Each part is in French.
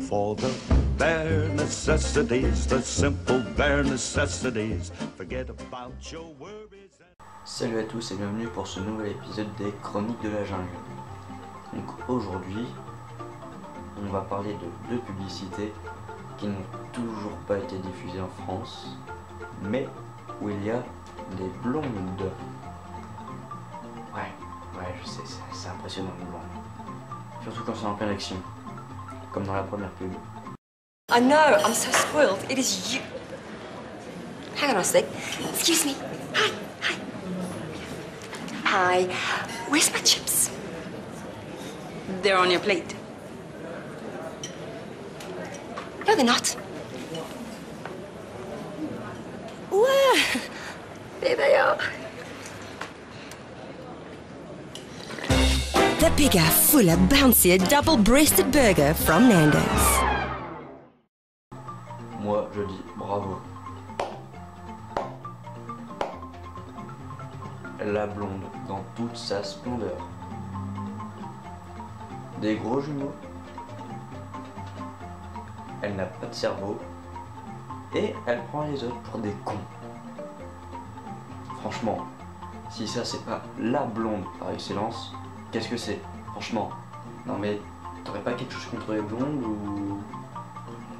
for the bare necessities, the simple bare necessities. Forget about your worries. Salut à tous et bienvenue pour ce nouvel épisode des Chroniques de la Jungle. Donc aujourd'hui, on va parler de deux publicités qui n'ont toujours pas été diffusées en France, mais où il y a des blondes. Ouais, je sais, c'est impressionnant les blondes. Surtout quand c'est en pleine action, comme dans la première pub. I know, I'm so spoiled. It is you. Hang on a sec. Excuse me. Hi. Where's my chips? They're on your plate. No, they're not. Where? There they are. The bigger, fuller, bouncier, double-breasted burger from Nando's. Moi, je dis bravo. La blonde dans toute sa splendeur. Des gros jumeaux. Elle n'a pas de cerveau. Et elle prend les autres pour des cons. Franchement, si ça c'est pas la blonde par excellence, qu'est-ce que c'est? Franchement. Non mais, t'aurais pas quelque chose contre les blondes ou...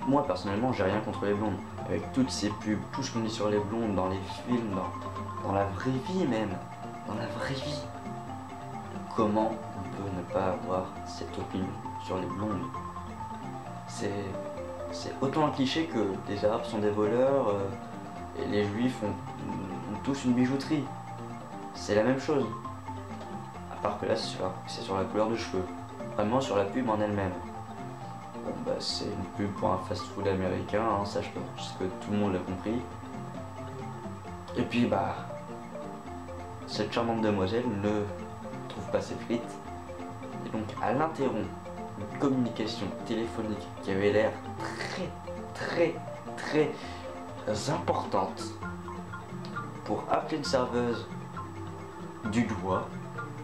Moi personnellement j'ai rien contre les blondes. Avec toutes ces pubs, tout ce qu'on dit sur les blondes dans les films, dans la vraie vie même. Dans la vraie vie. Comment on peut ne pas avoir cette opinion sur les blondes? C'est autant un cliché que les arabes sont des voleurs et les juifs ont tous une bijouterie. C'est la même chose. À part que là c'est sur la couleur de cheveux. Vraiment sur la pub en elle-même. Bon bah c'est une pub pour un fast-food américain, hein, ça je pense que tout le monde l'a compris. Et puis bah cette charmante demoiselle ne trouve pas ses frites. Et donc elle interrompt une communication téléphonique qui avait l'air très importante pour appeler une serveuse du doigt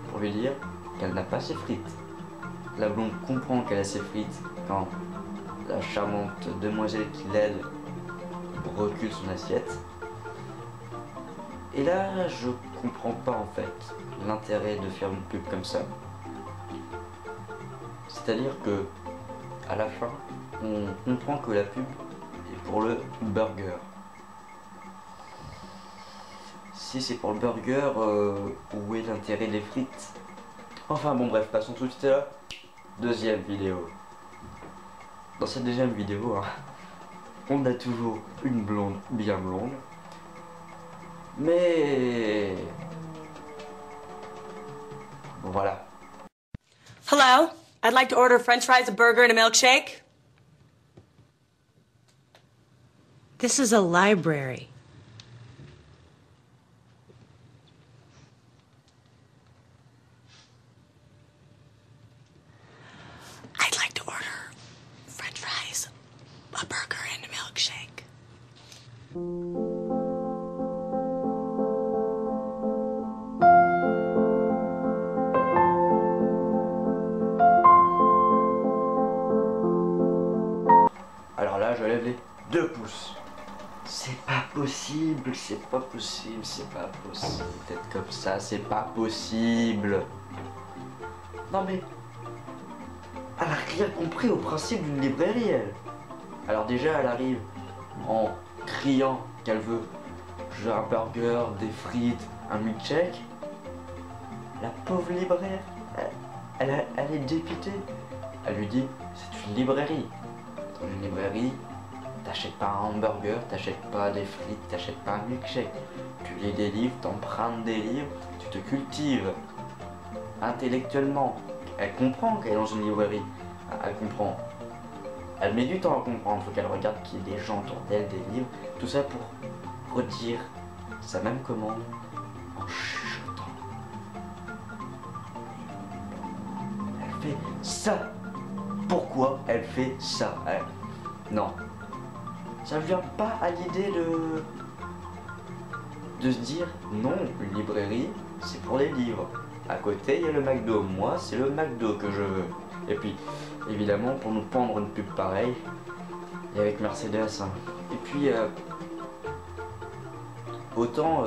pour lui dire qu'elle n'a pas ses frites. La blonde comprend qu'elle a ses frites quand la charmante demoiselle qui l'aide recule son assiette. Et là, je comprends pas en fait l'intérêt de faire une pub comme ça. C'est-à-dire que, à la fin, on comprend que la pub est pour le burger. Si c'est pour le burger, où est l'intérêt des frites? Enfin bon bref, passons tout de suite à la deuxième vidéo. Dans cette deuxième vidéo, hein, on a toujours une blonde bien blonde. Mais... voilà. Hello, I'd like to order french fries, a burger, and a milkshake. This is a library. I'd like to order french fries, a burger, and a milkshake. Alors là, je lève les 2 pouces. C'est pas possible d'être comme ça, c'est pas possible. Non mais, elle a rien compris au principe d'une librairie, elle. Alors déjà, elle arrive en criant qu'elle veut un burger, des frites, un milkshake. La pauvre libraire, elle est dépitée. Elle lui dit, c'est une librairie. Dans une librairie, t'achètes pas un hamburger, t'achètes pas des frites, t'achètes pas un milkshake. Tu lis des livres, t'empruntes des livres, tu te cultives intellectuellement. Elle comprend qu'elle est dans une librairie. Elle comprend. Elle met du temps à comprendre. Faut qu'elle regarde qu'il y ait des gens autour d'elle, des livres. Tout ça pour redire sa même commande en chuchotant. Elle fait ça. Pourquoi elle fait ça? Non. Ça ne vient pas à l'idée de se dire non, une librairie c'est pour les livres. À côté il y a le McDo, moi c'est le McDo que je veux. Et puis, évidemment, pour nous pendre une pub pareille, et avec Mercedes. Hein. Et puis, autant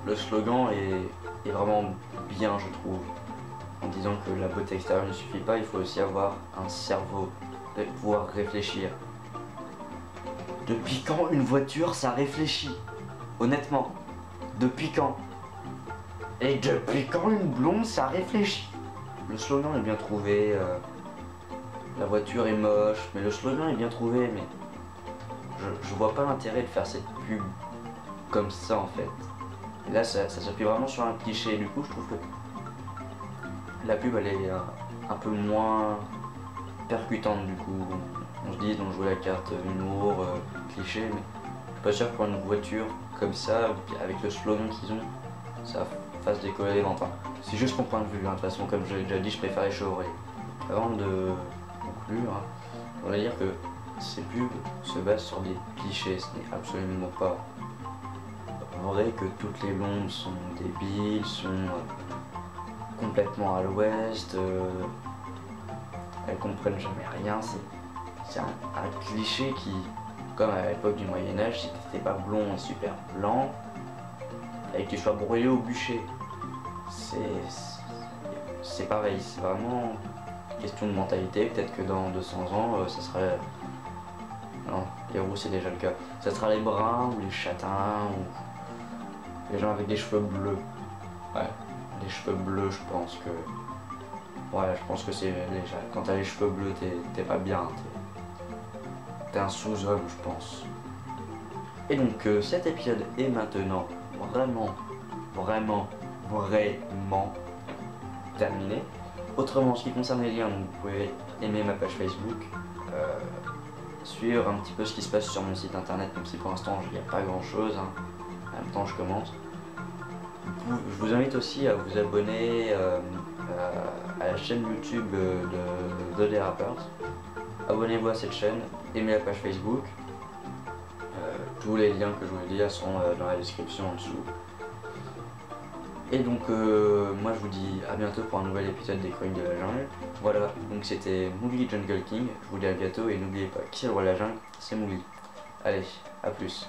le slogan est vraiment bien, je trouve, en disant que la beauté extérieure ne suffit pas, il faut aussi avoir un cerveau, et pouvoir réfléchir. Depuis quand une voiture, ça réfléchit? Honnêtement, depuis quand? Et depuis quand une blonde, ça réfléchit? Le slogan est bien trouvé, la voiture est moche, mais le slogan est bien trouvé, mais je vois pas l'intérêt de faire cette pub comme ça en fait. Et là, ça s'appuie vraiment sur un cliché, du coup, je trouve que la pub, elle est un peu moins percutante, du coup. On se dit, ils ont joué la carte humour, cliché, mais je suis pas sûr que pour une voiture comme ça, avec le slogan qu'ils ont, ça fasse décoller les ventes. Hein. C'est juste mon point de vue, hein. De toute façon, comme j'ai déjà dit, je préfère les Chevrolet. Avant de conclure, hein, on va dire que ces pubs se basent sur des clichés, ce n'est absolument pas vrai que toutes les blondes sont débiles, sont complètement à l'ouest, elles comprennent jamais rien, c'est un cliché qui, comme à l'époque du Moyen-Âge, si t'étais pas blond et super blanc, fallait que tu sois brûlé au bûcher. C'est pareil, c'est vraiment question de mentalité. Peut-être que dans 200 ans, ça sera... Non, les roux c'est déjà le cas. Ça sera les bruns ou les châtains ou les gens avec des cheveux bleus. Ouais, les cheveux bleus, je pense que... Ouais, je pense que c'est déjà... Quand t'as les cheveux bleus, t'es pas bien. T'es un sous-homme, je pense. Et donc, cet épisode est maintenant vraiment terminé. Autrement, en ce qui concerne les liens, donc, vous pouvez aimer ma page Facebook, suivre un petit peu ce qui se passe sur mon site internet, même si pour l'instant il n'y a pas grand chose, hein. En même temps je commence. Je vous invite aussi à vous abonner à la chaîne YouTube de The Rappers. Abonnez-vous à cette chaîne, aimez la page Facebook. Tous les liens que je vous dis sont dans la description en dessous. Et donc moi je vous dis à bientôt pour un nouvel épisode des Chroniques de la Jungle. Voilà, donc c'était Mowgli Jungle King, je vous dis à bientôt et n'oubliez pas, qui c'est le roi de la jungle? C'est Mowgli. Allez, à plus.